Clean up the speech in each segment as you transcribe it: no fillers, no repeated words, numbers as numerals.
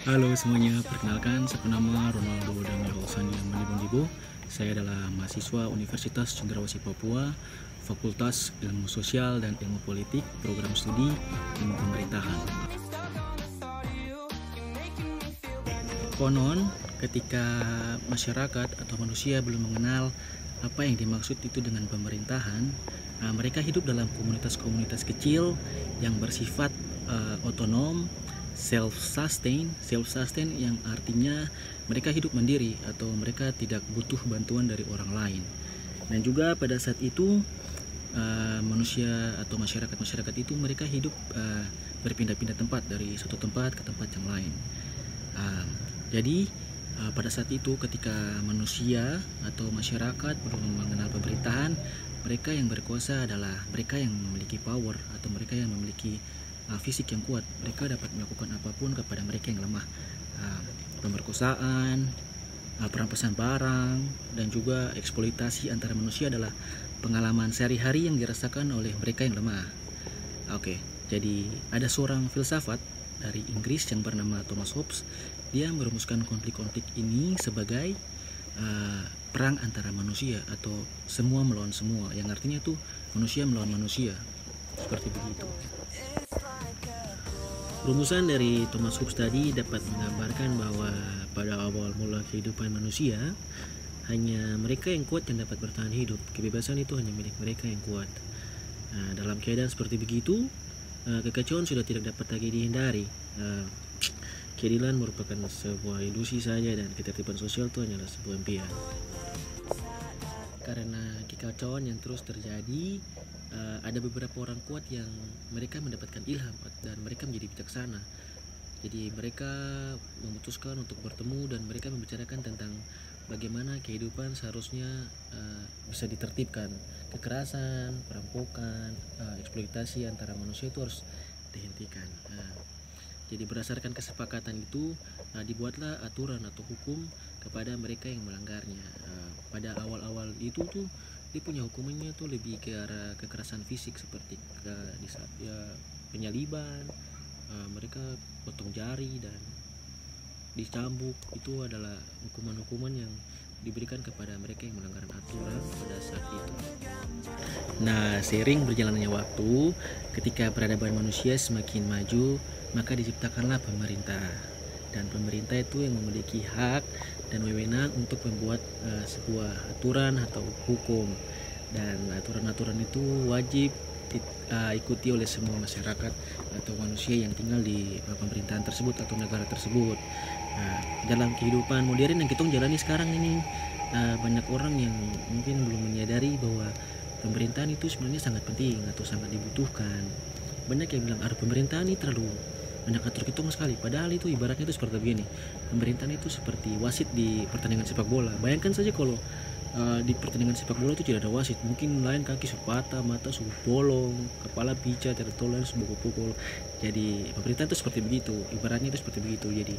Halo semuanya, perkenalkan saya nama Ronaldo Daniel Sandia Manibunjibo. Saya adalah mahasiswa Universitas Cenderawasih Papua, Fakultas Ilmu Sosial dan Ilmu Politik, Program Studi Ilmu Pemerintahan. Konon, ketika masyarakat atau manusia belum mengenal apa yang dimaksud itu dengan pemerintahan, mereka hidup dalam komunitas-komunitas kecil yang bersifat otonom, self-sustain yang artinya mereka hidup mandiri atau mereka tidak butuh bantuan dari orang lain. Dan juga pada saat itu manusia atau masyarakat itu mereka hidup berpindah-pindah tempat dari satu tempat ke tempat yang lain. Jadi pada saat itu ketika manusia atau masyarakat belum mengenal pemerintahan, mereka yang berkuasa adalah mereka yang memiliki power atau mereka yang memiliki fisik yang kuat. Mereka dapat melakukan apapun kepada mereka yang lemah. Pemerkosaan, perampasan barang, dan juga eksploitasi antara manusia adalah pengalaman sehari-hari yang dirasakan oleh mereka yang lemah. Jadi ada seorang filsafat dari Inggris yang bernama Thomas Hobbes. Dia merumuskan konflik-konflik ini sebagai perang antara manusia atau semua melawan semua, yang artinya itu manusia melawan manusia, seperti begitu. Rumusan dari Thomas Hobbes tadi dapat menggambarkan bahwa pada awal mula kehidupan manusia, hanya mereka yang kuat yang dapat bertahan hidup. Kebebasan itu hanya milik mereka yang kuat. Dalam keadaan seperti begitu, kekacauan sudah tidak dapat lagi dihindari. Keadilan merupakan sebuah ilusi saja dan ketertiban sosial itu hanyalah sebuah impian. Karena kekacauan yang terus terjadi, ada beberapa orang kuat yang mereka mendapatkan ilham dan mereka menjadi bijaksana. Jadi mereka memutuskan untuk bertemu dan mereka membicarakan tentang bagaimana kehidupan seharusnya bisa ditertibkan. Kekerasan, perampokan, eksploitasi antara manusia itu harus dihentikan. Jadi berdasarkan kesepakatan itu dibuatlah aturan atau hukum kepada mereka yang melanggarnya. Pada awal-awal itu tuh dia punya hukumannya tuh lebih ke arah kekerasan fisik seperti penyaliban, mereka potong jari dan dicambuk. Itu adalah hukuman-hukuman yang diberikan kepada mereka yang melanggar aturan pada saat itu. Nah, seiring berjalannya waktu, ketika peradaban manusia semakin maju, maka diciptakanlah pemerintah. Dan pemerintah itu yang memiliki hak dan wewenang untuk membuat sebuah aturan atau hukum, dan aturan-aturan itu wajib ikuti oleh semua masyarakat atau manusia yang tinggal di pemerintahan tersebut atau negara tersebut. Dalam kehidupan modern yang kita jalani sekarang ini, banyak orang yang mungkin belum menyadari bahwa pemerintahan itu sebenarnya sangat penting atau sangat dibutuhkan. Banyak yang bilang pemerintahan ini terlalu banyak atur hitung sekali, padahal itu ibaratnya itu seperti begini. Pemerintahan itu seperti wasit di pertandingan sepak bola. Bayangkan saja kalau di pertandingan sepak bola itu tidak ada wasit, mungkin lain kaki sudah patah, mata sudah bolong, kepala pica, tertolong, sudah pukul. Jadi pemerintah itu seperti begitu, ibaratnya itu seperti begitu. Jadi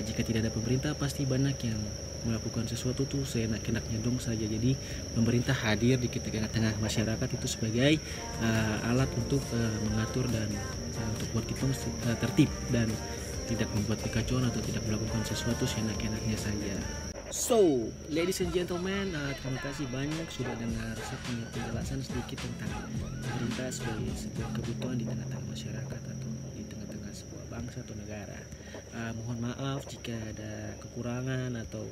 jika tidak ada pemerintah, pasti banyak yang melakukan sesuatu tuh seenak-enaknya dong saja. Jadi pemerintah hadir di tengah-tengah masyarakat itu sebagai alat untuk mengatur dan untuk buat kita tertib dan tidak membuat kekacauan atau tidak melakukan sesuatu seenak-enaknya saja. So, ladies and gentlemen, terima kasih banyak sudah dengar saya punya penjelasan sedikit tentang pemerintah sebagai sebuah kebutuhan di tengah-tengah masyarakat atau di tengah-tengah sebuah bangsa atau negara. Mohon maaf jika ada kekurangan atau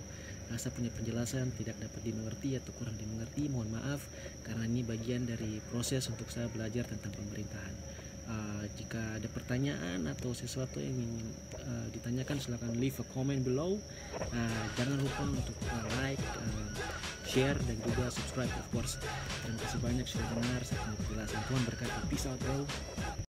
saya punya penjelasan tidak dapat dimengerti atau kurang dimengerti. Mohon maaf, karena ini bagian dari proses untuk saya belajar tentang pemerintahan. Jika ada pertanyaan atau sesuatu yang ingin ditanyakan, silahkan leave a comment below. Jangan lupa untuk like, share, dan juga subscribe, of course. Terima kasih banyak sudah dengar saya punya penjelasan. Tuhan berkati. Peace out bro.